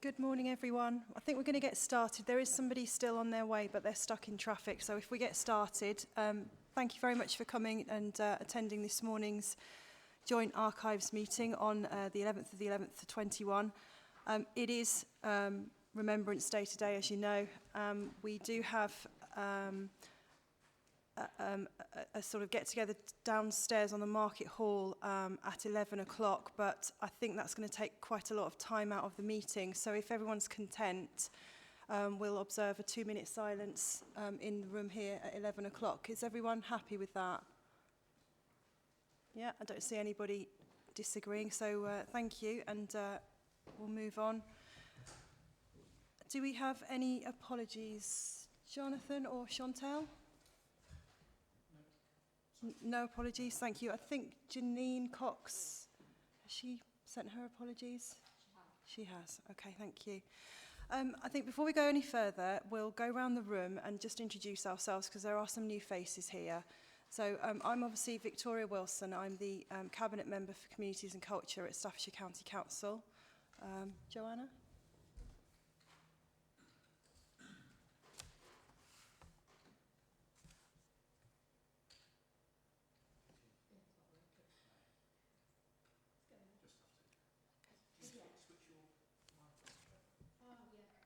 Good morning, everyone. I think we're going to get started. There is somebody still on their way, but they're stuck in traffic. So if we get started, thank you very much for coming and attending this morning's joint archives meeting on the 11th of the 11th to 21. It is Remembrance Day today, as you know. We do have a sort of get-together downstairs on the Market Hall at 11 o'clock, but I think that's going to take quite a lot of time out of the meeting. So if everyone's content, we'll observe a 2-minute silence in the room here at 11 o'clock. Is everyone happy with that? Yeah, I don't see anybody disagreeing, so thank you, and we'll move on. Do we have any apologies? Jonathan or Chantal? No apologies, thank you. I think Janine Cox, has she sent her apologies? She has. Okay, thank you. I think before we go any further, we'll go around the room and just introduce ourselves because there are some new faces here. So I'm obviously Victoria Wilson. I'm the Cabinet Member for Communities and Culture at Staffordshire County Council. Joanna?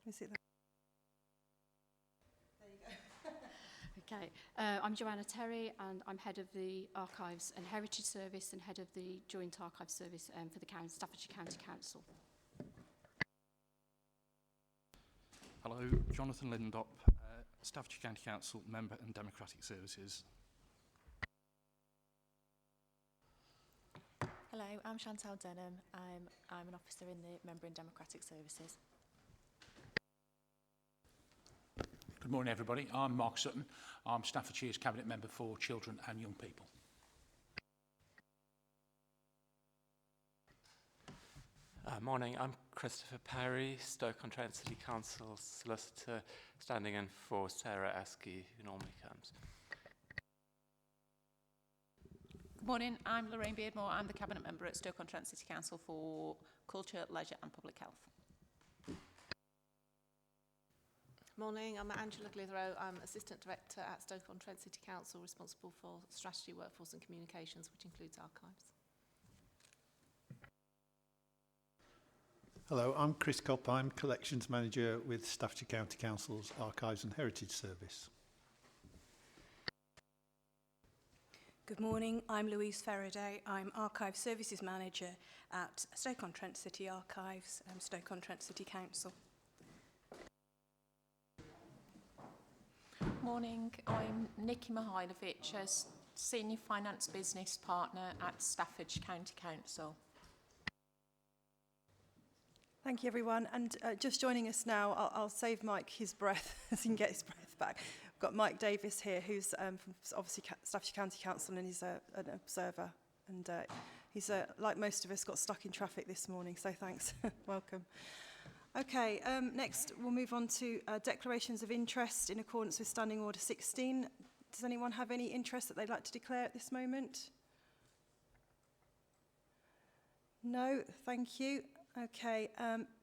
Is it there you go. Okay, I'm Joanna Terry and I'm head of the Archives and Heritage Service and head of the Joint Archive Service for the Staffordshire County Council. Hello, Jonathan Lindop, Staffordshire County Council Member and Democratic Services. Hello, I'm Chantal Denham. I'm an officer in the Member and Democratic Services. Good morning, everybody. I'm Mark Sutton. I'm Staffordshire's Cabinet Member for Children and Young People. Morning, I'm Christopher Perry, Stoke-on-Trent City Council Solicitor, standing in for Sarah Esky, who normally comes. Good morning, I'm Lorraine Beardmore. I'm the Cabinet Member at Stoke-on-Trent City Council for Culture, Leisure and Public Health. Morning, I'm Angela Glithero. I'm Assistant Director at Stoke-on-Trent City Council, responsible for strategy, workforce and communications, which includes archives. Hello, I'm Chris Copp. I'm Collections Manager with Staffordshire County Council's Archives and Heritage Service. Good morning, I'm Louise Faraday. I'm Archive Services Manager at Stoke-on-Trent City Archives and Stoke-on-Trent City Council. Morning, I'm Nikki Mihailovich, as Senior Finance Business Partner at Staffordshire County Council. Thank you, everyone. And just joining us now, I'll save Mike his breath as he can get his breath back. We've got Mike Davis here, who's from obviously Staffordshire County Council, and he's an observer. And he's, like most of us, got stuck in traffic this morning, so thanks. Welcome. Okay, next we'll move on to declarations of interest in accordance with Standing Order 16. Does anyone have any interest that they'd like to declare at this moment? No, thank you. Okay,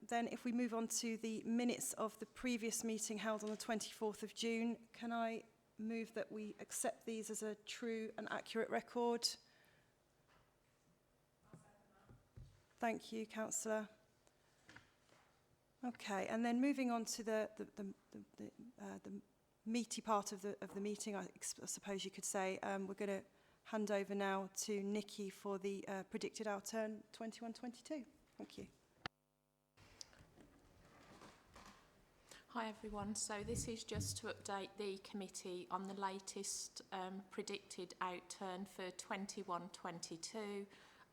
then if we move on to the minutes of the previous meeting held on the 24th of June, can I move that we accept these as a true and accurate record? Thank you, Councillor. Okay, and then moving on to the meaty part of the meeting, I suppose you could say, we're going to hand over now to Nikki for the predicted outturn 21-22. Thank you. Hi everyone, so this is just to update the committee on the latest predicted outturn for 21-22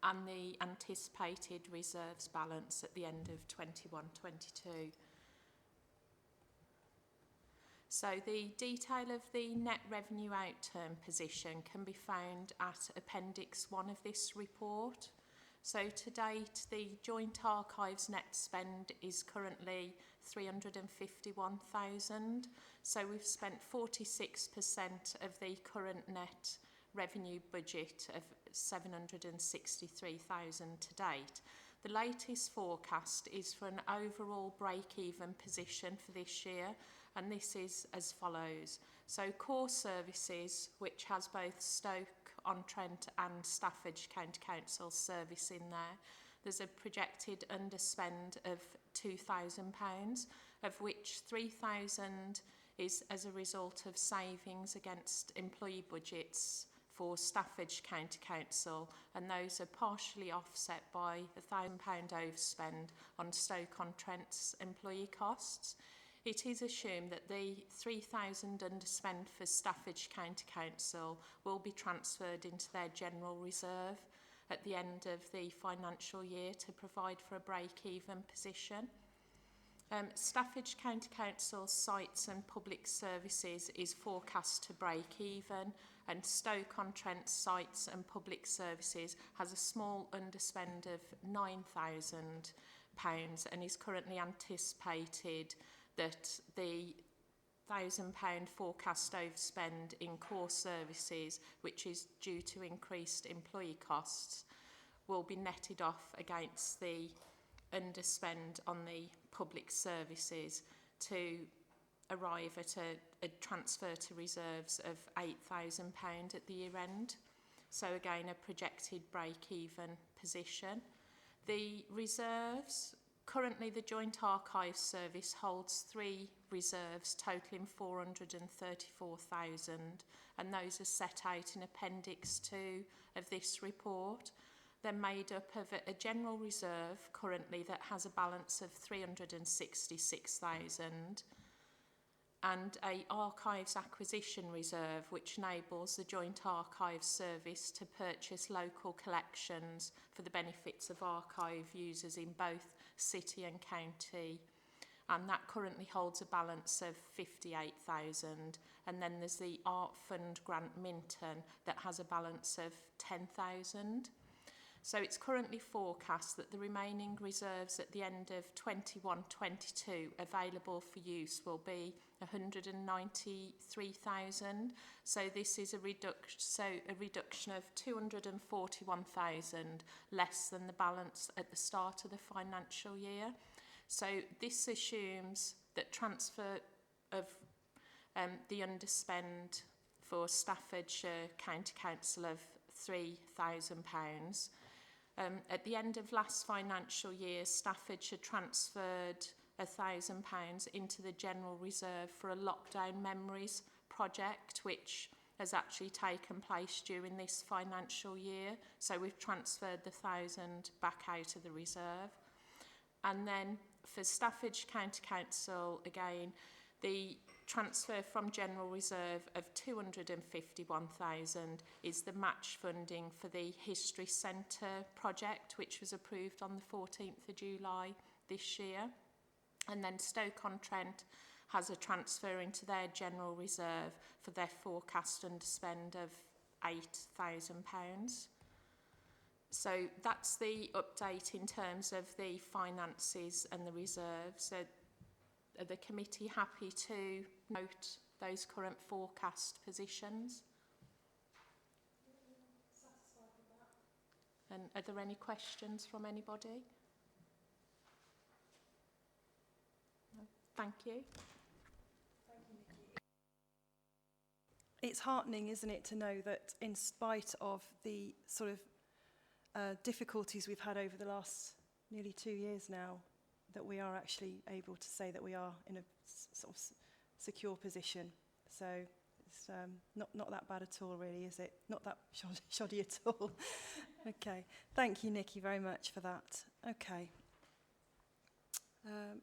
and the anticipated reserves balance at the end of 21-22. So the detail of the net revenue outturn position can be found at Appendix 1 of this report. So to date, the Joint Archives net spend is currently 351,000. So we've spent 46% of the current net revenue budget of 763,000 to date. The latest forecast is for an overall break-even position for this year, and this is as follows. So core services, which has both Stoke-on-Trent and Staffordshire County Council service in there, there's a projected underspend of £2,000, of which £3,000 is as a result of savings against employee budgets for Staffordshire County Council, and those are partially offset by a £1,000 overspend on Stoke-on-Trent's employee costs. It is assumed that the £3,000 underspend for Staffordshire County Council will be transferred into their general reserve at the end of the financial year to provide for a break-even position. Staffordshire County Council sites and public services is forecast to break even, and Stoke-on-Trent sites and public services has a small underspend of £9,000 and is currently anticipated that the £1,000 forecast overspend in core services, which is due to increased employee costs, will be netted off against the underspend on the public services to arrive at a transfer to reserves of £8,000 at the year end. So again, a projected break-even position. The reserves, currently the Joint Archives Service holds 3 reserves totalling 434,000, and those are set out in Appendix 2 of this report. They're made up of a general reserve currently that has a balance of 366,000 and a Archives Acquisition Reserve which enables the Joint Archives Service to purchase local collections for the benefits of archive users in both city and county, and that currently holds a balance of 58,000. And then there's the Art Fund Grant Minton that has a balance of 10,000. So it's currently forecast that the remaining reserves at the end of 21-22 available for use will be 193,000. So this is a reduction of 241,000 less than the balance at the start of the financial year. So this assumes that transfer of the underspend for Staffordshire County Council of £3,000. At the end of last financial year, Staffordshire transferred £1,000 into the general reserve for a Lockdown Memories project, which has actually taken place during this financial year. So we've transferred the £1,000 back out of the reserve. And then for Staffordshire County Council, again, the transfer from general reserve of 251,000 is the match funding for the History Centre project, which was approved on the 14th of July this year. And then Stoke-on-Trent has a transfer into their general reserve for their forecast underspend of £8,000. So that's the update in terms of the finances and the reserves. So are the committee happy to note those current forecast positions? And are there any questions from anybody? No? Thank you. It's heartening, isn't it, to know that in spite of the sort of difficulties we've had over the last nearly 2 years now, that we are actually able to say that we are in a sort of secure position. So it's not that bad at all, really, is it? Not that shoddy at all. Okay. Thank you, Nikki, very much for that. Okay.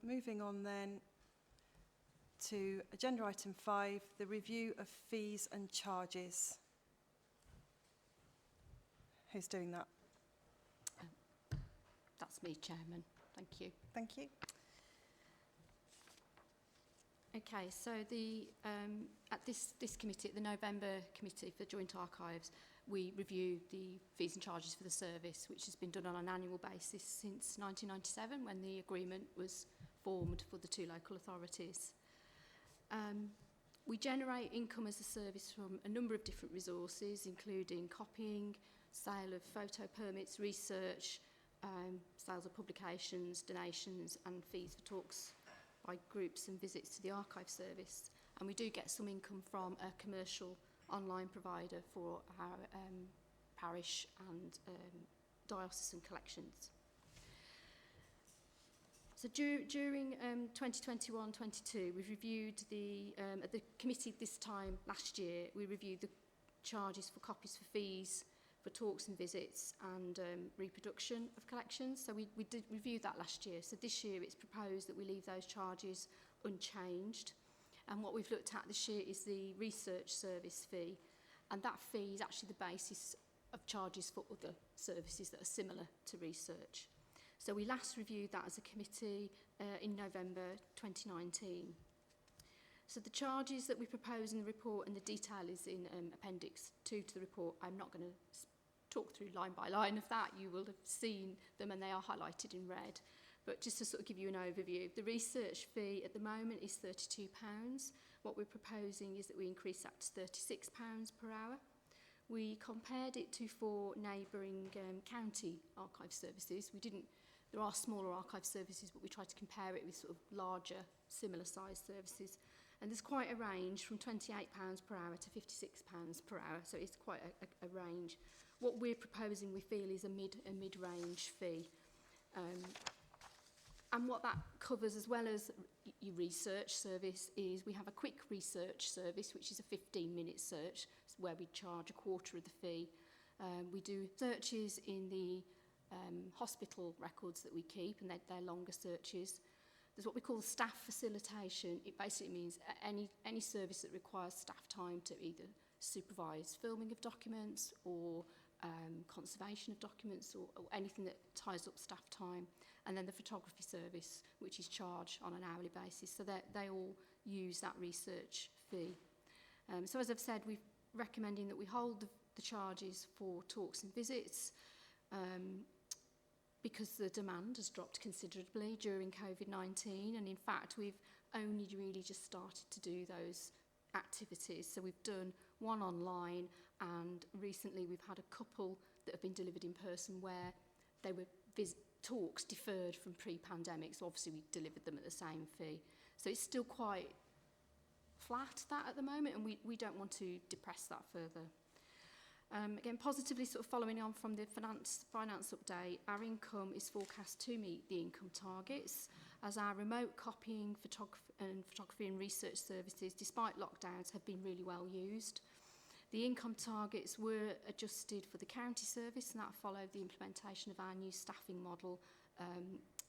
Moving on then to agenda item 5, the review of fees and charges. Who's doing that? That's me, Chairman. Thank you. Thank you. Okay, so at this committee, at the November committee for Joint Archives, we review the fees and charges for the service, which has been done on an annual basis since 1997, when the agreement was formed for the 2 local authorities. We generate income as a service from a number of different resources, including copying, sale of photo permits, research, sales of publications, donations and fees for talks by groups and visits to the archive service. And we do get some income from a commercial online provider for our parish and diocesan collections. So during 2021-22, we've reviewed at the committee this time last year, we reviewed the charges for copies for fees, for talks and visits and reproduction of collections. So we did review that last year. So this year it's proposed that we leave those charges unchanged. And what we've looked at this year is the research service fee. And that fee is actually the basis of charges for other services that are similar to research. So we last reviewed that as a committee in November 2019. So the charges that we propose in the report, and the detail is in Appendix 2 to the report. I'm not going to talk through line by line of that. You will have seen them and they are highlighted in red. But just to sort of give you an overview, the research fee at the moment is £32. What we're proposing is that we increase that to £36 per hour. We compared it to 4 neighbouring county archive services. There are smaller archive services, but we tried to compare it with sort of larger, similar sized services. And there's quite a range from £28 per hour to £56 per hour, so it's quite a range. What we're proposing, we feel, is a mid-range fee. And what that covers, as well as your research service, is we have a quick research service, which is a 15-minute search, where we charge a quarter of the fee. We do searches in the hospital records that we keep, and they're longer searches. There's what we call staff facilitation. It basically means any service that requires staff time to either supervise filming of documents or conservation of documents or anything that ties up staff time. And then the photography service, which is charged on an hourly basis. So they all use that research fee. So as I've said, we're recommending that we hold the charges for talks and visits because the demand has dropped considerably during COVID-19. And in fact, we've only really just started to do those activities. So we've done one online, and recently we've had a couple that have been delivered in person where they were talks deferred from pre-pandemic, so obviously we delivered them at the same fee. So it's still quite flat, that, at the moment, and we don't want to depress that further. Again, positively sort of following on from the finance update, our income is forecast to meet the income targets as our remote copying, photography and research services, despite lockdowns, have been really well used. The income targets were adjusted for the county service, and that followed the implementation of our new staffing model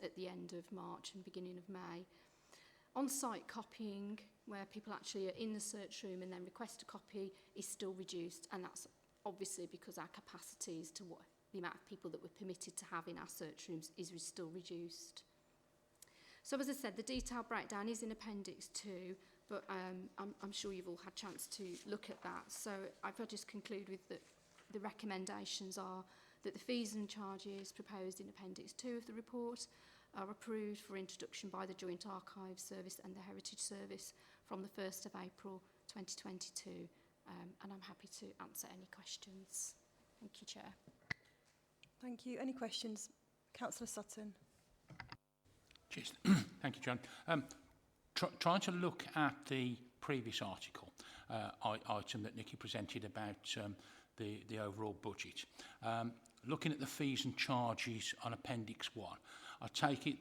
at the end of March and beginning of May. On-site copying, where people actually are in the search room and then request a copy, is still reduced, and that's obviously because our capacities to what the amount of people that we're permitted to have in our search rooms is still reduced. So as I said, the detailed breakdown is in Appendix 2, but I'm sure you've all had a chance to look at that. So I'll just conclude with the recommendations are that the fees and charges proposed in Appendix 2 of the report are approved for introduction by the Joint Archives Service and the Heritage Service from the 1st of April 2022. And I'm happy to answer any questions. Thank you, Chair. Thank you. Any questions? Councillor Sutton. Cheers. Thank you, John. Trying to look at the previous article, item that Nikki presented about the overall budget. Looking at the fees and charges on Appendix 1, I take it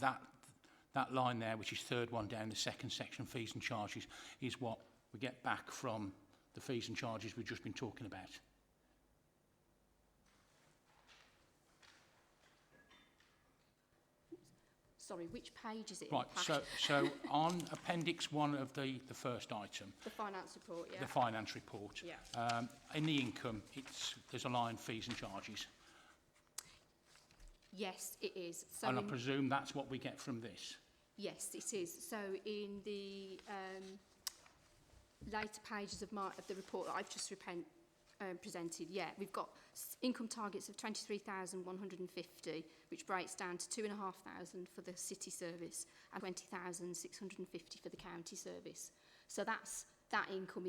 that line there, which is third one down, the second section, fees and charges, is what we get back from the fees and charges we've just been talking about. Sorry, which page is it? Right, so on Appendix 1 of the first item. The finance report, yeah. The finance report. Yeah. In the income, there's a line, fees and charges. Yes, it is. So and I presume that's what we get from this? Yes, it is. So in the later pages of the report that I've just presented, yeah, we've got income targets of 23,150, which breaks down to 2,500 for the city service and 20,650 for the county service. So that income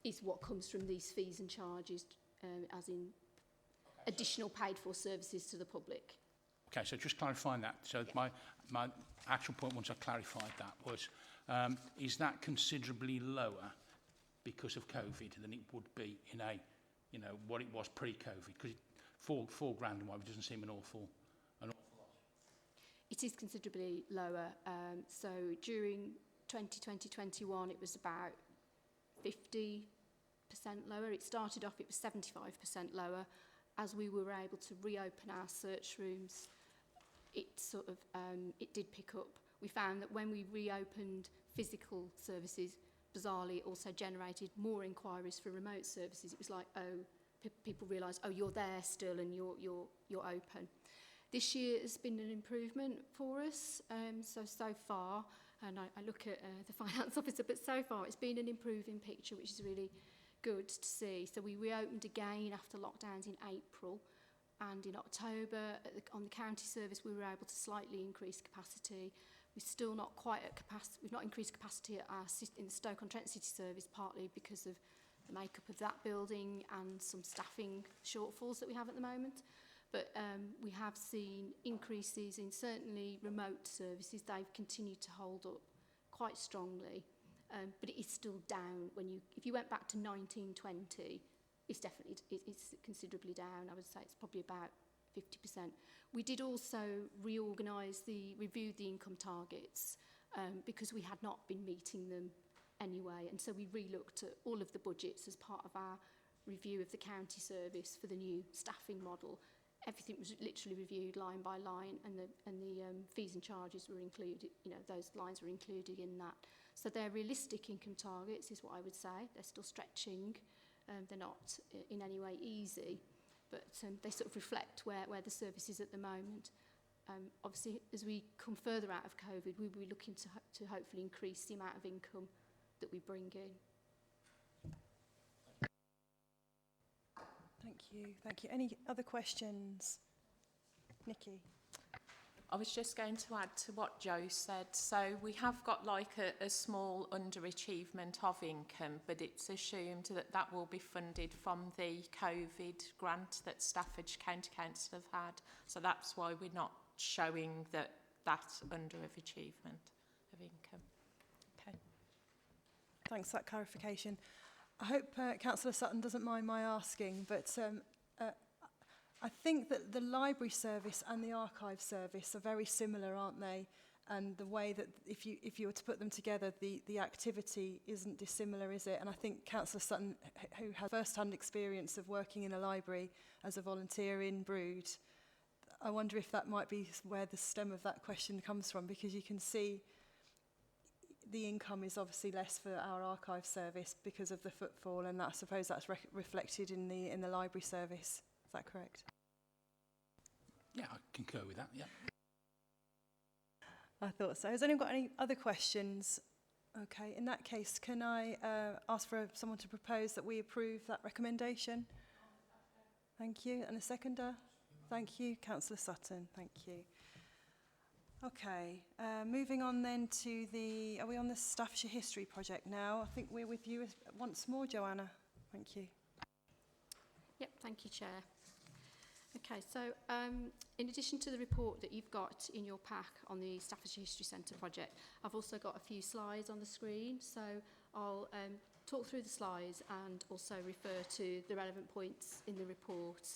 is what comes from these fees and charges, as in additional paid for services to the public. Okay, so just clarifying that. So my actual point, once I clarified that, was is that considerably lower because of COVID than it would be in a, you know, what it was pre-COVID? Because £4 grand and whatever doesn't seem an awful lot. It is considerably lower. So during 2020-21, it was about 50% lower. It started off, it was 75% lower. As we were able to reopen our search rooms, it sort of it did pick up. We found that when we reopened physical services, bizarrely, it also generated more inquiries for remote services. It was like, oh, people realised, oh, you're there still and you're open. This year has been an improvement for us, so far, and I look at the finance officer, but so far it's been an improving picture, which is really good to see. So we reopened again after lockdowns in April, and in October on the county service we were able to slightly increase capacity. We're still not quite at capacity. We've not increased capacity at in the Stoke-on-Trent city service, partly because of the makeup of that building and some staffing shortfalls that we have at the moment. But we have seen increases in certainly remote services. They've continued to hold up quite strongly, but it is still down. If you went back to 1920, it's considerably down. I would say it's probably about 50%. We did also review the income targets because we had not been meeting them anyway, and so we re-looked at all of the budgets as part of our review of the county service for the new staffing model. Everything was literally reviewed line by line, and the fees and charges were included. You know, those lines were included in that. So they're realistic income targets, is what I would say. They're still stretching. They're not in any way easy, but they sort of reflect where the service is at the moment. Obviously, as we come further out of COVID, we'll be looking to hopefully increase the amount of income that we bring in. Thank you. Any other questions? Nikki? I was just going to add to what Joe said. So we have got like a small underachievement of income, but it's assumed that that will be funded from the COVID grant that Staffordshire County Council have had. So that's why we're not showing that underachievement of income. Okay. Thanks for that clarification. I hope Councillor Sutton doesn't mind my asking, but I think that the library service and the archive service are very similar, aren't they? And the way that if you were to put them together, the activity isn't dissimilar, is it? And I think Councillor Sutton, who has first-hand experience of working in a library as a volunteer in Brood, I wonder if that might be where the stem of that question comes from, because you can see the income is obviously less for our archive service because of the footfall, and I suppose that's reflected in the library service. Is that correct? Yeah, I concur with that, yeah. I thought so. Has anyone got any other questions? Okay, in that case, can I ask for someone to propose that we approve that recommendation? Thank you. And a seconder? Thank you. Councillor Sutton, thank you. Okay, moving on then to are we on the Staffordshire History Project now? I think we're with you once more, Joanna. Thank you. Yep, thank you, Chair. Okay, so in addition to the report that you've got in your pack on the Staffordshire History Centre project, I've also got a few slides on the screen, so I'll talk through the slides and also refer to the relevant points in the report.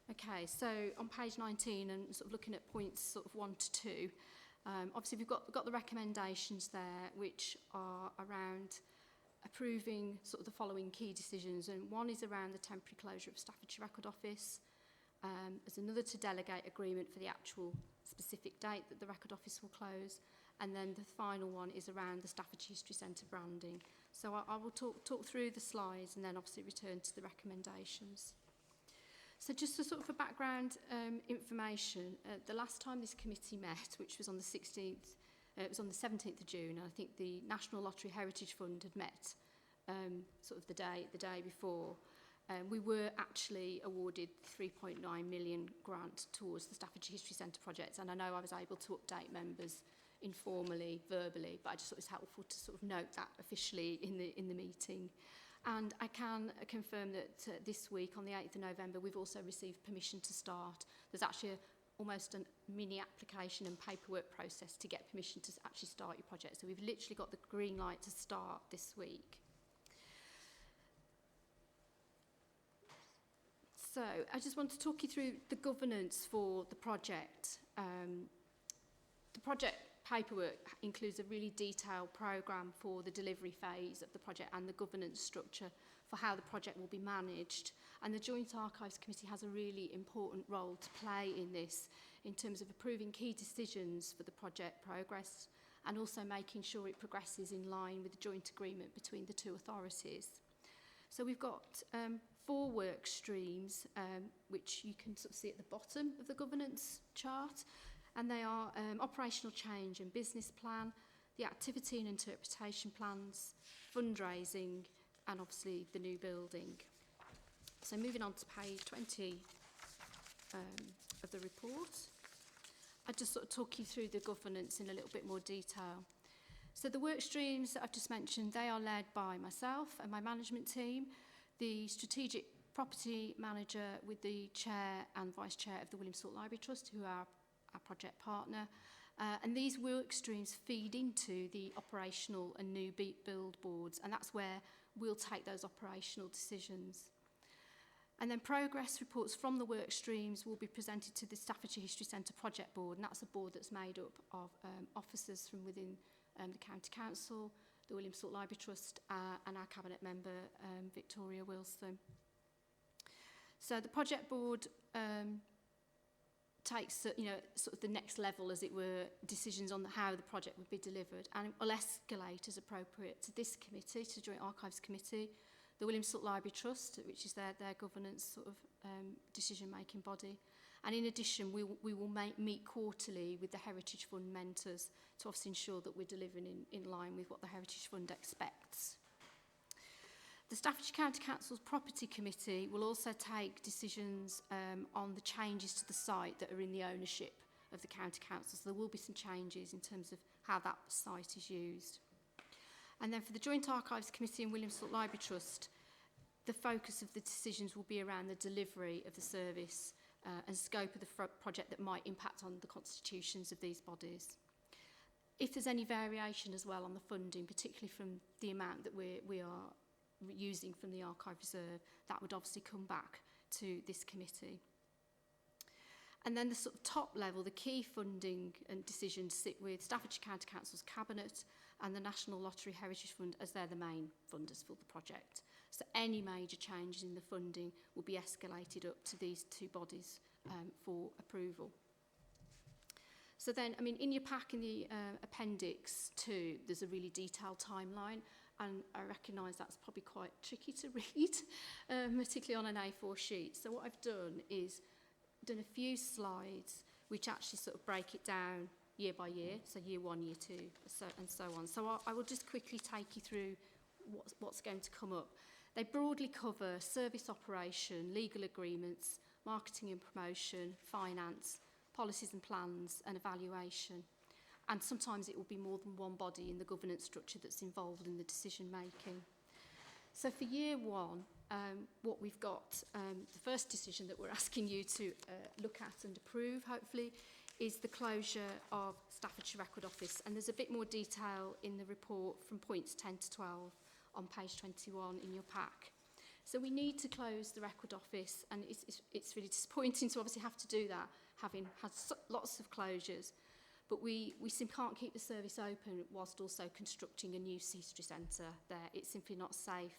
Okay, so on page 19 and sort of looking at points sort of 1 to 2, obviously we've got the recommendations there, which are around approving sort of the following key decisions, and one is around the temporary closure of Staffordshire Record Office. There's another to delegate agreement for the actual specific date that the Record Office will close, and then the final one is around the Staffordshire History Centre branding. So I will talk through the slides and then obviously return to the recommendations. So just for background information, the last time this committee met, which was on the 16th, it was on the 17th of June, and I think the National Lottery Heritage Fund had met sort of the day before. We were actually awarded £3.9 million grant towards the Staffordshire History Centre project, and I know I was able to update members informally, verbally, but I just thought it was helpful to sort of note that officially in the meeting. And I can confirm that this week, on the 8th of November, we've also received permission to start. There's actually almost a mini application and paperwork process to get permission to actually start your project. So we've literally got the green light to start this week. So I just want to talk you through the governance for the project. The project paperwork includes a really detailed programme for the delivery phase of the project and the governance structure for how the project will be managed. And the Joint Archives Committee has a really important role to play in this, in terms of approving key decisions for the project progress and also making sure it progresses in line with the joint agreement between the two authorities. So we've got 4 work streams, which you can sort of see at the bottom of the governance chart. And they are operational change and business plan, the activity and interpretation plans, fundraising, and obviously the new building. So moving on to page 20 of the report, I'll just sort of talk you through the governance in a little bit more detail. So the work streams that I've just mentioned, they are led by myself and my management team, the strategic property manager with the chair and vice chair of the Williamsport Library Trust, who are our project partner. And these work streams feed into the operational and new build boards, and that's where we'll take those operational decisions. And then progress reports from the work streams will be presented to the Staffordshire History Centre Project Board, and that's a board that's made up of officers from within the County Council, the Williamsport Library Trust, and our Cabinet member, Victoria Wilson. So the project board takes, sort of the next level, as it were, decisions on how the project would be delivered, and will escalate as appropriate to this committee, to the Joint Archives Committee, the Williamsport Library Trust, which is their governance sort of decision-making body. And in addition, we will meet quarterly with the Heritage Fund mentors to obviously ensure that we're delivering in line with what the Heritage Fund expects. The Staffordshire County Council's Property Committee will also take decisions on the changes to the site that are in the ownership of the County Council. So there will be some changes in terms of how that site is used. And then for the Joint Archives Committee and Williamsport Library Trust, the focus of the decisions will be around the delivery of the service and scope of the project that might impact on the constitutions of these bodies. If there's any variation as well on the funding, particularly from the amount that we are using from the Archive Reserve, that would obviously come back to this committee. And then the sort of top level, the key funding and decisions sit with Staffordshire County Council's Cabinet and the National Lottery Heritage Fund, as they're the main funders for the project. So any major changes in the funding will be escalated up to these two bodies for approval. So then, I mean, in your pack, in the Appendix 2, there's a really detailed timeline, and I recognise that's probably quite tricky to read, particularly on an A4 sheet. So what I've done is done a few slides which actually sort of break it down year by year, so year 1, year 2, and so on. So I will just quickly take you through what's going to come up. They broadly cover service operation, legal agreements, marketing and promotion, finance, policies and plans, and evaluation. And sometimes it will be more than one body in the governance structure that's involved in the decision making. So for year 1, what we've got, the first decision that we're asking you to look at and approve, hopefully, is the closure of Staffordshire Record Office. And there's a bit more detail in the report from points 10 to 12 on page 21 in your pack. So we need to close the record office, and it's really disappointing to obviously have to do that, having had lots of closures. But we simply can't keep the service open whilst also constructing a new history centre there. It's simply not safe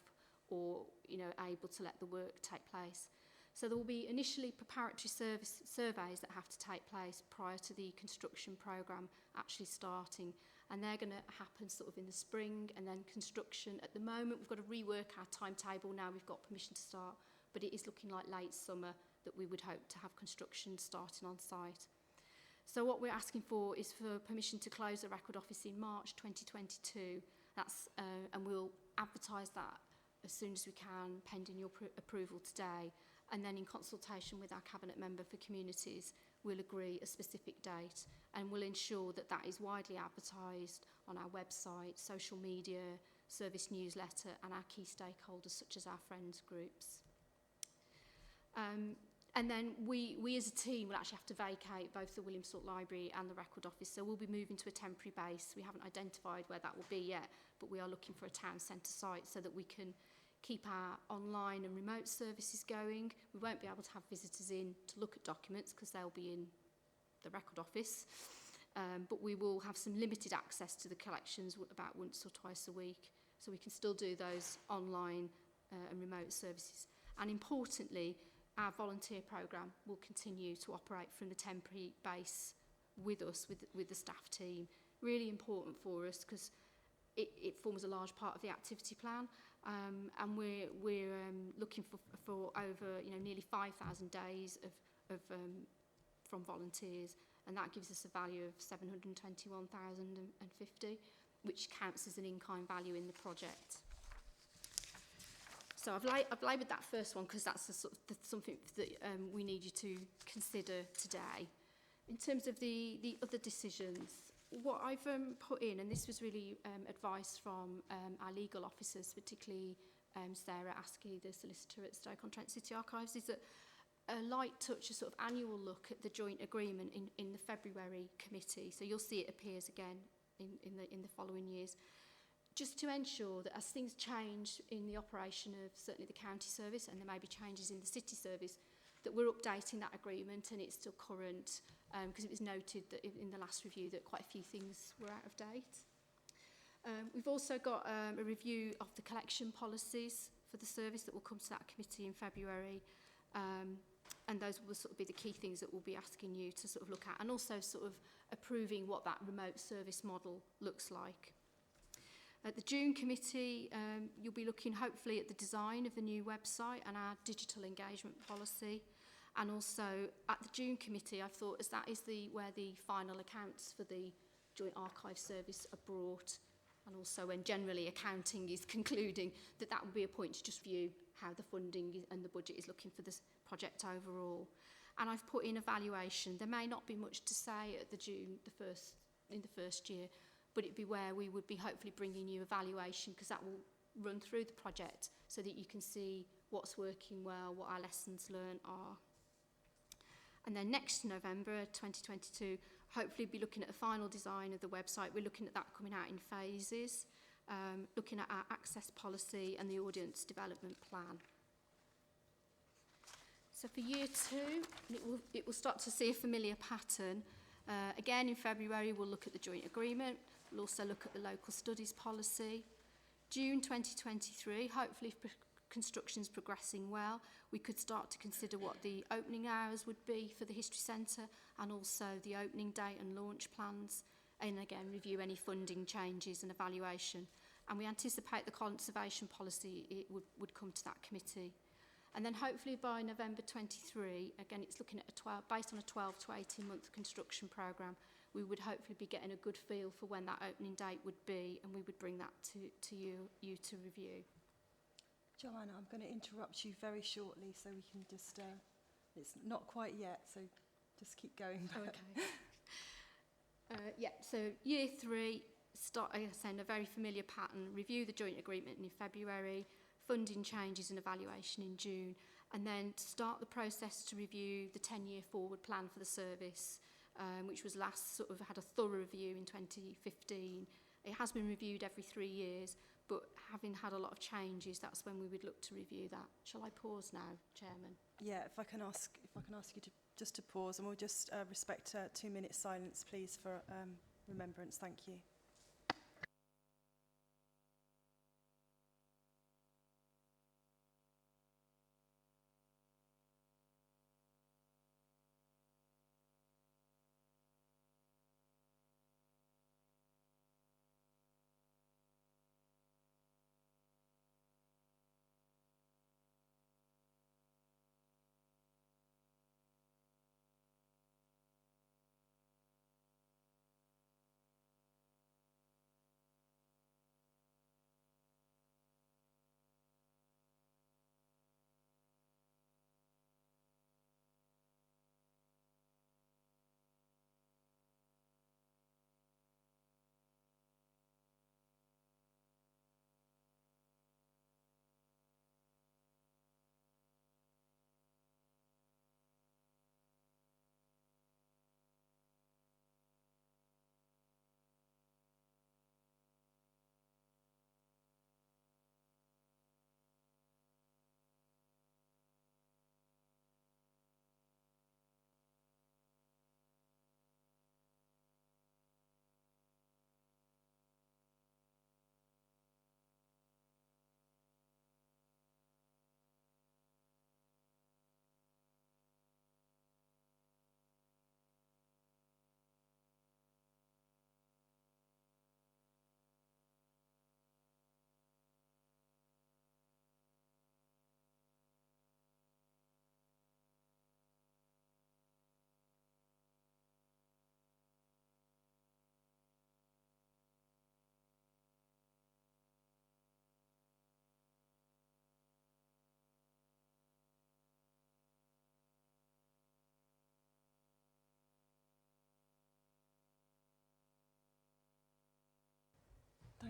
or able to let the work take place. So there will be initially preparatory surveys that have to take place prior to the construction programme actually starting, and they're going to happen sort of in the spring, and then construction. At the moment, we've got to rework our timetable now we've got permission to start, but it is looking like late summer that we would hope to have construction starting on site. So what we're asking for is for permission to close the record office in March 2022. And we'll advertise that as soon as we can, pending your approval today. And then in consultation with our Cabinet member for communities, we'll agree a specific date, and we'll ensure that that is widely advertised on our website, social media, service newsletter and our key stakeholders such as our friends groups. And then we as a team will actually have to vacate both the Williamsport Library and the Record Office, so we'll be moving to a temporary base. We haven't identified where that will be yet, but we are looking for a town centre site so that we can keep our online and remote services going. We won't be able to have visitors in to look at documents because they'll be in the Record Office, but we will have some limited access to the collections about once or twice a week, so we can still do those online and remote services. And importantly, our volunteer programme will continue to operate from the temporary base with us, with the staff team. Really important for us because it forms a large part of the activity plan, and we're looking for over nearly 5,000 days of from volunteers, and that gives us a value of 721,050, which counts as an in-kind value in the project. So I've laboured that first one because that's something that we need you to consider today. In terms of the other decisions, what I've put in, and this was really advice from our legal officers, particularly Sarah Askey, the solicitor at Stoke-on-Trent City Archives, is that a light touch, a sort of annual look at the joint agreement in the February committee. So you'll see it appears again in the following years, just to ensure that as things change in the operation of certainly the county service, and there may be changes in the city service, that we're updating that agreement and it's still current, because it was noted that in the last review that quite a few things were out of date. We've also got a review of the collection policies for the service that will come to that committee in February, and those will sort of be the key things that we'll be asking you to sort of look at, and also sort of approving what that remote service model looks like. At the June committee, you'll be looking hopefully at the design of the new website and our digital engagement policy. And also at the June committee, I thought as that is where the final accounts for the Joint Archive Service are brought, and also when generally accounting is concluding, that would be a point to just view how the funding and the budget is looking for this project overall. And I've put in evaluation. There may not be much to say at the June, in the first year, but it'd be where we would be hopefully bringing you evaluation, because that will run through the project so that you can see what's working well, what our lessons learned are. And then next November 2022, hopefully be looking at the final design of the website. We're looking at that coming out in phases, looking at our access policy and the audience development plan. So for year 2, it will start to see a familiar pattern. Again, in February, we'll look at the joint agreement. We'll also look at the local studies policy. June 2023, hopefully if construction's progressing well, we could start to consider what the opening hours would be for the History Centre, and also the opening date and launch plans, and again review any funding changes and evaluation. And we anticipate the conservation policy would come to that committee. And then hopefully by November 23, again it's looking at based on a 12 to 18 month construction programme, we would hopefully be getting a good feel for when that opening date would be, and we would bring that to you to review. Joanna, I'm going to interrupt you very shortly so we can just, it's not quite yet, so just keep going. Okay. Yeah, so year 3, start, I say, in a very familiar pattern, review the joint agreement in February, funding changes and evaluation in June, and then start the process to review the 10-year forward plan for the service, which was had a thorough review in 2015. It has been reviewed every 3 years, but having had a lot of changes, that's when we would look to review that. Shall I pause now, Chairman? Yeah, if I can ask you to pause, and we'll just respect 2 minutes silence, please, for remembrance. Thank you.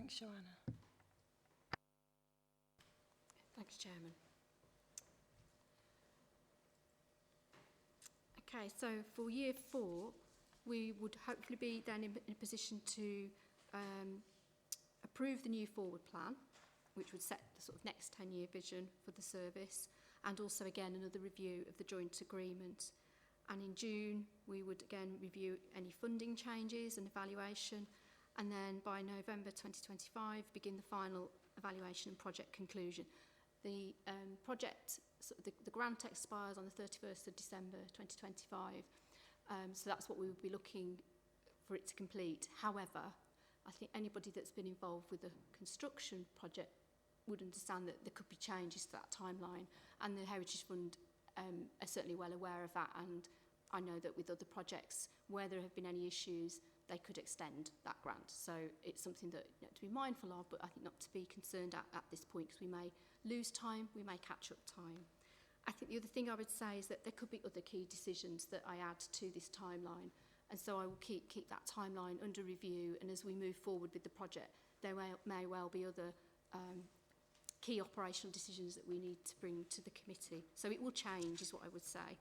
Thanks, Joanna. Thanks, Chairman. Okay, so for year 4, we would hopefully be then in a position to approve the new forward plan, which would set the sort of next 10-year vision for the service, and also again another review of the joint agreement. And in June, we would again review any funding changes and evaluation, and then by November 2025, begin the final evaluation and project conclusion. The project, the grant expires on the 31st of December 2025, so that's what we would be looking for it to complete. However, I think anybody that's been involved with the construction project would understand that there could be changes to that timeline, and the Heritage Fund are certainly well aware of that, and I know that with other projects where there have been any issues, they could extend that grant. So it's something that to be mindful of, but I think not to be concerned at this point, because we may lose time, we may catch up time. I think the other thing I would say is that there could be other key decisions that I add to this timeline, and so I will keep that timeline under review, and as we move forward with the project, there may well be other key operational decisions that we need to bring to the committee. So it will change, is what I would say.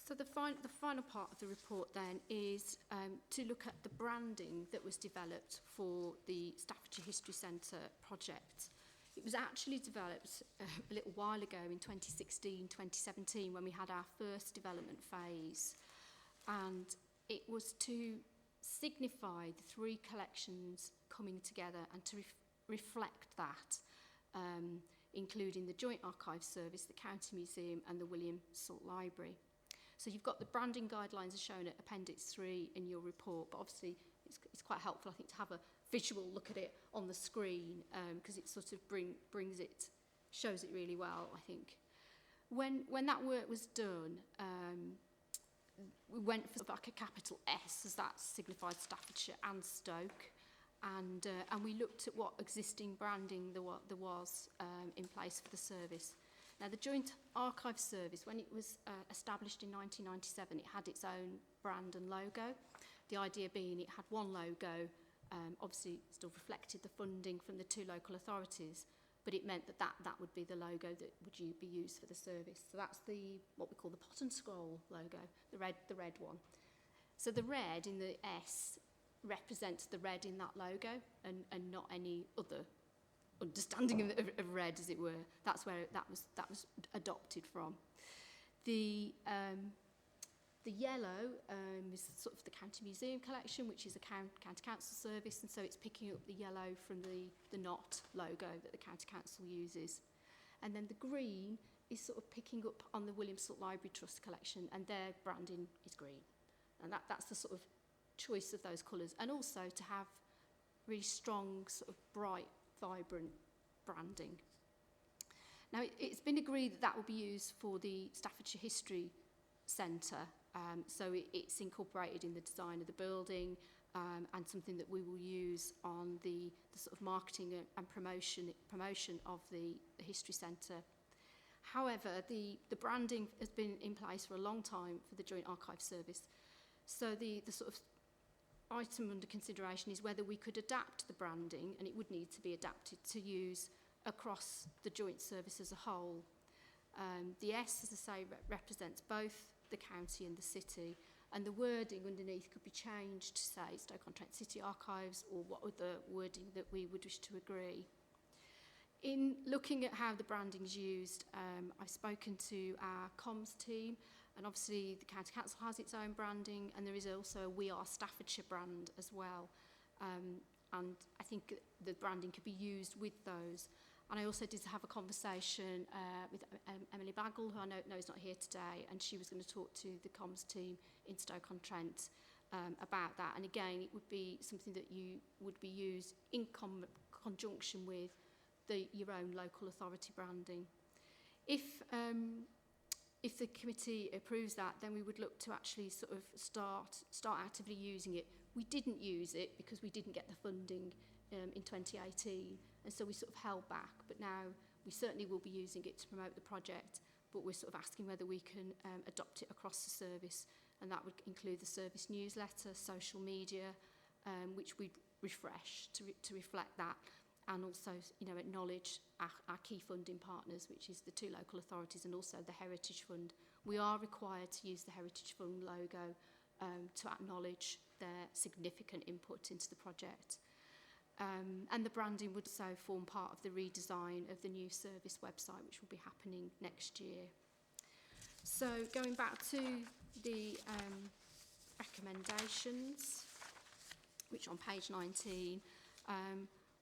So the final part of the report then is to look at the branding that was developed for the Staffordshire History Centre project. It was actually developed a little while ago in 2016-2017 when we had our first development phase, and it was to signify the 3 collections coming together and to reflect that, including the Joint Archives Service, the County Museum and the Williamsport Library. So you've got the branding guidelines are shown at Appendix 3 in your report, but obviously it's quite helpful, I think, to have a visual look at it on the screen, because it sort of shows it really well, I think. When that work was done, we went for like a capital S, as that signified Staffordshire and Stoke, and we looked at what existing branding there was in place for the service. Now, the Joint Archives Service, when it was established in 1997, it had its own brand and logo. The idea being it had one logo, obviously still reflected the funding from the 2 local authorities, but it meant that would be the logo that would be used for the service. So that's what we call the pot and scroll logo, the red one. So the red in the S represents the red in that logo, and not any other understanding of red, as it were. That's where that was adopted from. The yellow is sort of the County Museum collection, which is a County Council service, and so it's picking up the yellow from the NOT logo that the County Council uses. And then the green is sort of picking up on the Williamsport Library Trust collection, and their branding is green. And that's the sort of choice of those colours, and also to have really strong, sort of bright, vibrant branding. Now, it's been agreed that will be used for the Staffordshire History Centre, so it's incorporated in the design of the building, and something that we will use on the sort of marketing and promotion of the History Centre. However, the branding has been in place for a long time for the Joint Archives Service, so the sort of item under consideration is whether we could adapt the branding, and it would need to be adapted to use across the joint service as a whole. The S, as I say, represents both the county and the city, and the wording underneath could be changed to say Stoke-on-Trent City Archives, or what other wording that we would wish to agree. In looking at how the branding is used, I've spoken to our comms team, and obviously the County Council has its own branding, and there is also a We Are Staffordshire brand as well. And I think the branding could be used with those. And I also did have a conversation with Emily Baggle, who I know is not here today, and she was going to talk to the comms team in Stoke-on-Trent about that. And again, it would be something that you would be used in conjunction with your own local authority branding. If the committee approves that, then we would look to actually sort of start actively using it. We didn't use it because we didn't get the funding in 2018, and so we sort of held back. But now we certainly will be using it to promote the project, but we're sort of asking whether we can adopt it across the service. and that would include the service newsletter, social media, which we'd refresh to reflect that, and also, you know, acknowledge our key funding partners, which is the 2 local authorities and also the Heritage Fund. We are required to use the Heritage Fund logo to acknowledge their significant input into the project. And the branding would so form part of the redesign of the new service website, which will be happening next year. So going back to the recommendations, which on page 19,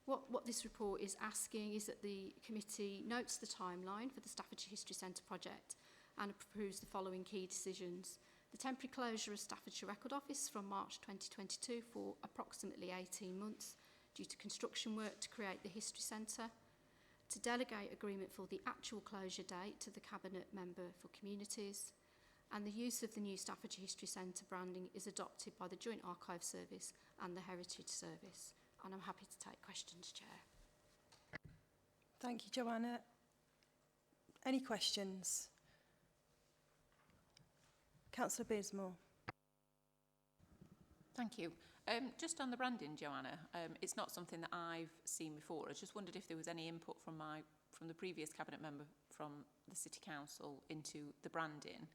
what this report is asking is that the committee notes the timeline for the Staffordshire History Centre project and approves the following key decisions. The temporary closure of Staffordshire Record Office from March 2022 for approximately 18 months due to construction work to create the History Centre. To delegate agreement for the actual closure date to the Cabinet Member for Communities. And the use of the new Staffordshire History Centre branding is adopted by the Joint Archive Service and the Heritage Service. And I'm happy to take questions, Chair. Thank you, Joanna. Any questions? Councillor Bearsmore. Thank you. Just on the branding, Joanna, it's not something that I've seen before. I just wondered if there was any input from the previous cabinet member from the City Council into the branding.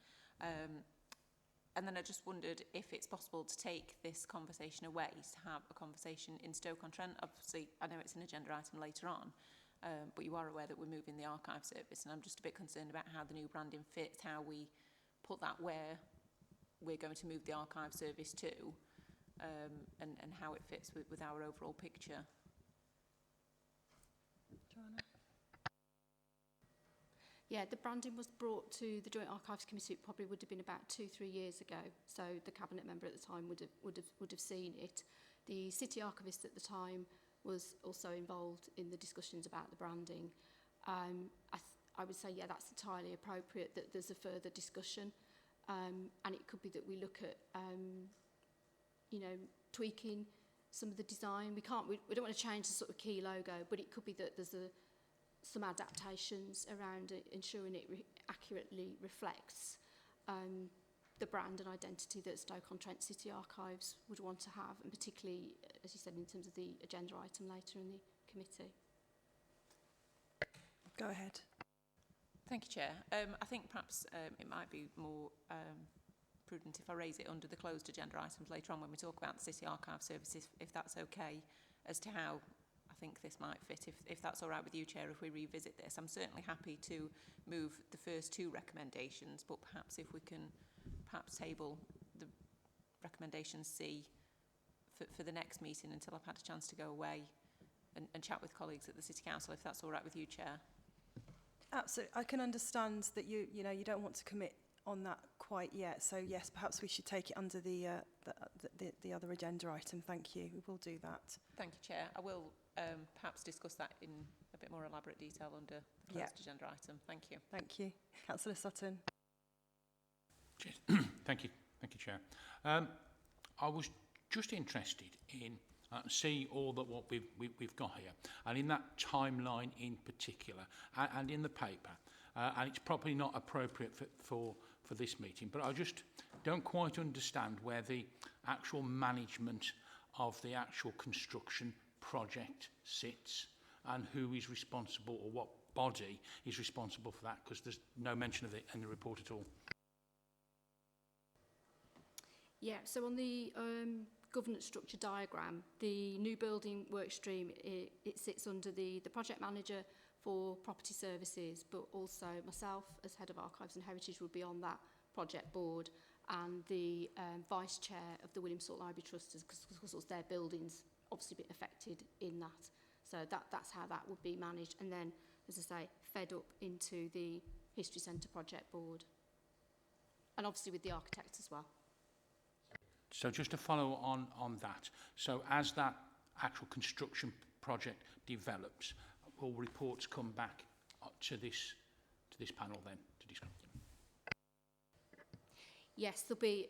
And then I just wondered if it's possible to take this conversation away, to have a conversation in Stoke-on-Trent. Obviously, I know it's an agenda item later on, but you are aware that we're moving the archive service, and I'm just a bit concerned about how the new branding fits, how we put that where we're going to move the archive service to, and how it fits with our overall picture. Joanna? Yeah, the branding was brought to the Joint Archives Committee. It probably would have been about 2-3 years ago. So the cabinet member at the time would have seen it. The city archivist at the time was also involved in the discussions about the branding. I would say, yeah, that's entirely appropriate that there's a further discussion, and it could be that we look at, you know, tweaking some of the design. We don't want to change the sort of key logo, but it could be that there's some adaptations around it, ensuring it accurately reflects the brand and identity that Stoke-on-Trent City Archives would want to have, and particularly, as you said, in terms of the agenda item later in the committee. Go ahead. Thank you, Chair. I think perhaps it might be more prudent if I raise it under the closed agenda items later on when we talk about the City Archive Services, if that's okay, as to how I think this might fit, if that's all right with you, Chair, if we revisit this. I'm certainly happy to move the first 2 recommendations, but perhaps if we can perhaps table the recommendation C for the next meeting until I've had a chance to go away and chat with colleagues at the City Council, if that's all right with you, Chair. Absolutely. I can understand that you don't want to commit on that quite yet. So yes, perhaps we should take it under the other agenda item. Thank you. We will do that. Thank you, Chair. I will perhaps discuss that in a bit more elaborate detail under the closed agenda item. Thank you. Thank you. Councillor Sutton. Cheers. Thank you, Chair. I was just interested in see all that what we've got here, and in that timeline in particular, and in the paper, and it's probably not appropriate for this meeting, but I just don't quite understand where the actual management of the actual construction project sits and who is responsible, or what body is responsible for that, because there's no mention of it in the report at all. Yeah, so on the governance structure diagram, the new building work stream, it sits under the project manager for property services, but also myself as head of archives and heritage would be on that project board, and the vice chair of the Williamsport Library Trust, because their buildings obviously been affected in that. So that's how that would be managed, and then, as I say, fed up into the History Centre project board, and obviously with the architects as well. So just to follow on that, so as that actual construction project develops, will reports come back to this panel then to discuss them? Yes, there'll be,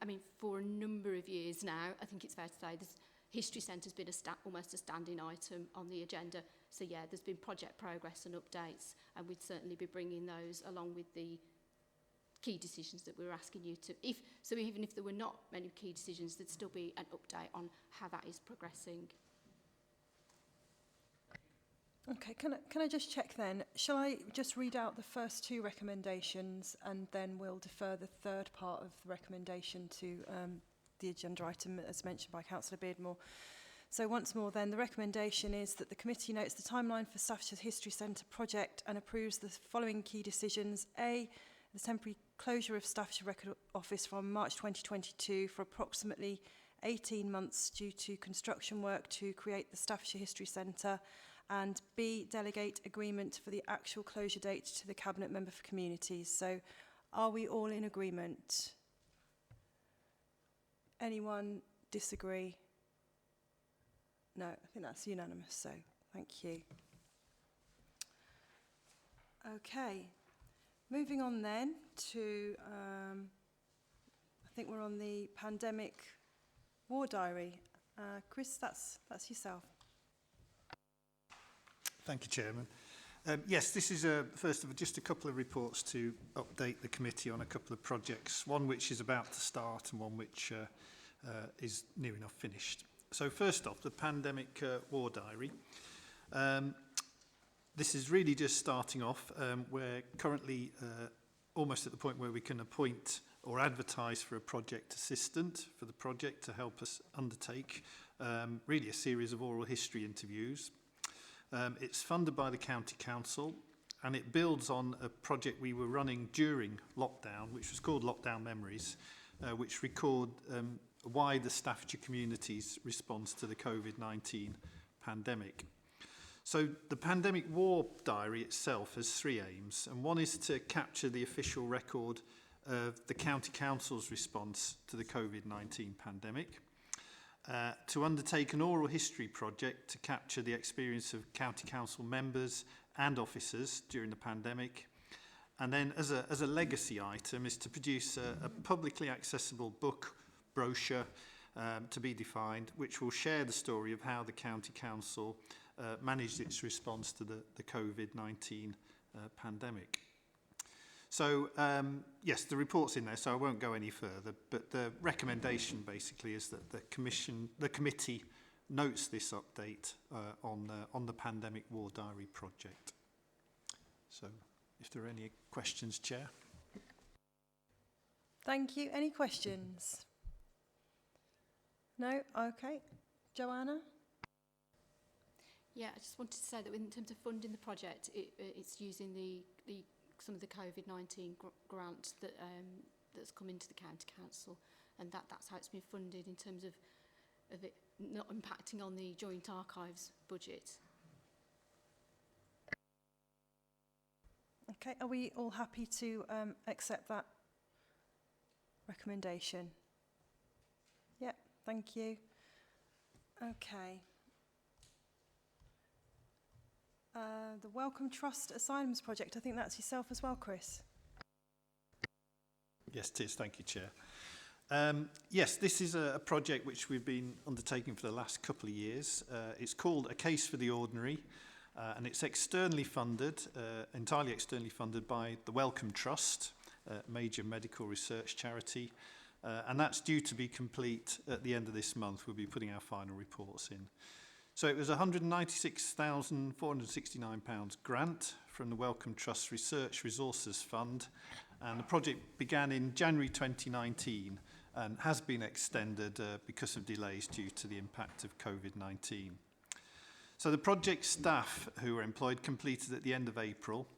I mean, for a number of years now, I think it's fair to say, this History Centre's been almost a standing item on the agenda. So yeah, there's been project progress and updates, and we'd certainly be bringing those along with the key decisions that we were asking you to, so even if there were not many key decisions, there'd still be an update on how that is progressing. Okay, can I just check then? Shall I just read out the first two recommendations and then we'll defer the third part of the recommendation to the agenda item as mentioned by Councillor Beardmore? So once more then, the recommendation is that the committee notes the timeline for Staffordshire History Centre project and approves the following key decisions. A, the temporary closure of Staffordshire Record Office from March 2022 for approximately 18 months due to construction work to create the Staffordshire History Centre. And B, delegate agreement for the actual closure date to the Cabinet Member for Communities. So are we all in agreement? Anyone disagree? No, I think that's unanimous, so thank you. Okay, moving on then to, I think we're on the pandemic war diary. Chris, that's yourself. Thank you, Chairman. Yes, this is first of all just a couple of reports to update the committee on a couple of projects, one which is about to start and one which is near enough finished. So first off, the pandemic war diary. This is really just starting off. We're currently almost at the point where we can appoint or advertise for a project assistant for the project to help us undertake really a series of oral history interviews. It's funded by the County Council and it builds on a project we were running during lockdown, which was called Lockdown Memories, which record why the Staffordshire community's response to the COVID-19 pandemic. So the pandemic war diary itself has three aims, and one is to capture the official record of the County Council's response to the COVID-19 pandemic, to undertake an oral history project to capture the experience of County Council members and officers during the pandemic, and then as a legacy item is to produce a publicly accessible book brochure to be defined, which will share the story of how the County Council managed its response to the COVID-19 pandemic. So, yes, the report's in there, so I won't go any further, but the recommendation basically is that the committee notes this update on the Pandemic War Diary project. So, if there are any questions, Chair. Thank you. Any questions? No? Okay. Joanna? Yeah, I just wanted to say that in terms of funding the project, it's using some of the COVID-19 grant that's come into the County Council, and that's how it's been funded in terms of it not impacting on the Joint Archives budget. Okay, are we all happy to accept that recommendation? Yep, thank you. Okay. The Wellcome Trust Asylums Project, I think that's yourself as well, Chris. Yes, it is. Thank you, Chair. Yes, this is a project which we've been undertaking for the last couple of years. It's called A Case for the Ordinary, and it's externally funded, entirely externally funded by the Wellcome Trust, a major medical research charity, and that's due to be complete at the end of this month. We'll be putting our final reports in. So it was a £196,469 grant from the Wellcome Trust Research Resources Fund, and the project began in January 2019 and has been extended because of delays due to the impact of COVID-19. So the project staff who were employed completed at the end of April,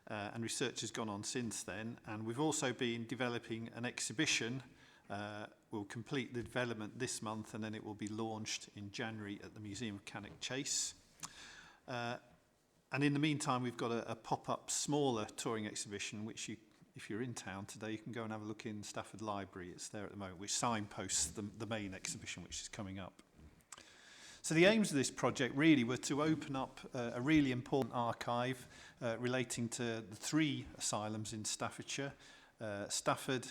and research has gone on since then, and we've also been developing an exhibition. We'll complete the development this month and then it will be launched in January at the Museum of Cannock Chase. And in the meantime, we've got a pop-up smaller touring exhibition, which if you're in town today, you can go and have a look in Stafford Library. It's there at the moment, which signposts the main exhibition, which is coming up. So the aims of this project really were to open up a really important archive relating to the three asylums in Staffordshire, Stafford,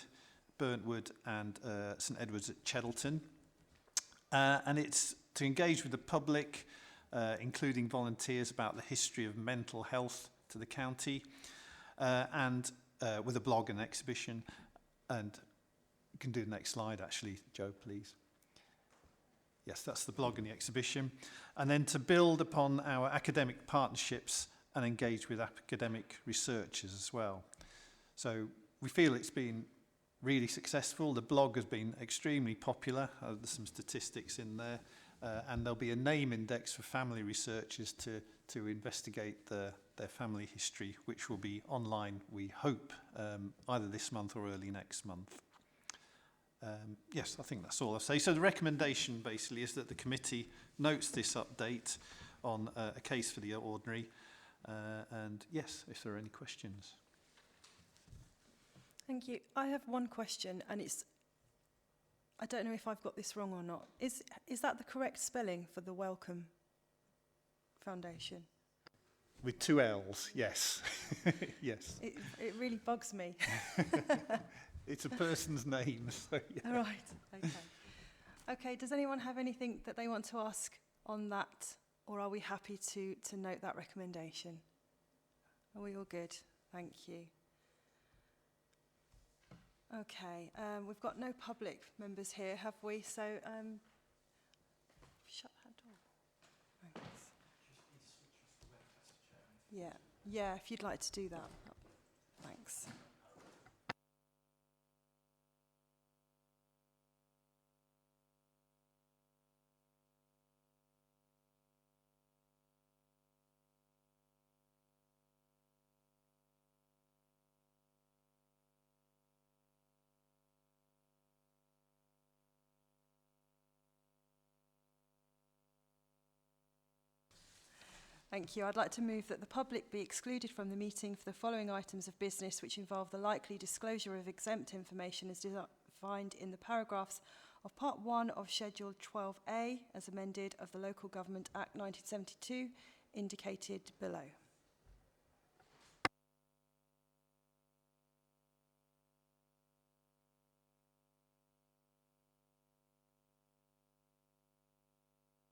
Burntwood and St Edward's at Cheddleton. And it's to engage with the public, including volunteers, about the history of mental health to the county. And with a blog and exhibition. And you can do the next slide, actually, Joe, please. Yes, that's the blog and the exhibition. And then to build upon our academic partnerships and engage with academic researchers as well. So we feel it's been really successful. The blog has been extremely popular. There's some statistics in there. And there'll be a name index for family researchers to investigate their family history, which will be online, we hope, either this month or early next month. Yes, I think that's all I'll say. So the recommendation basically is that the committee notes this update on a case for the ordinary. And yes, if there are any questions. Thank you. I have one question, and I don't know if I've got this wrong or not. Is that the correct spelling for the Wellcome Foundation? With 2 L's, yes. Yes. It really bugs me. It's a person's name. So yeah. All right. Okay. Okay, does anyone have anything that they want to ask on that, or are we happy to note that recommendation? Are we all good? Thank you. Okay, we've got no public members here, have we? So, shut that door. Thanks. Yeah, if you'd like to do that. Thanks. Thank you. I'd like to move that the public be excluded from the meeting for the following items of business which involve the likely disclosure of exempt information as defined in the paragraphs of Part 1 of Schedule 12A as amended of the Local Government Act 1972 indicated below.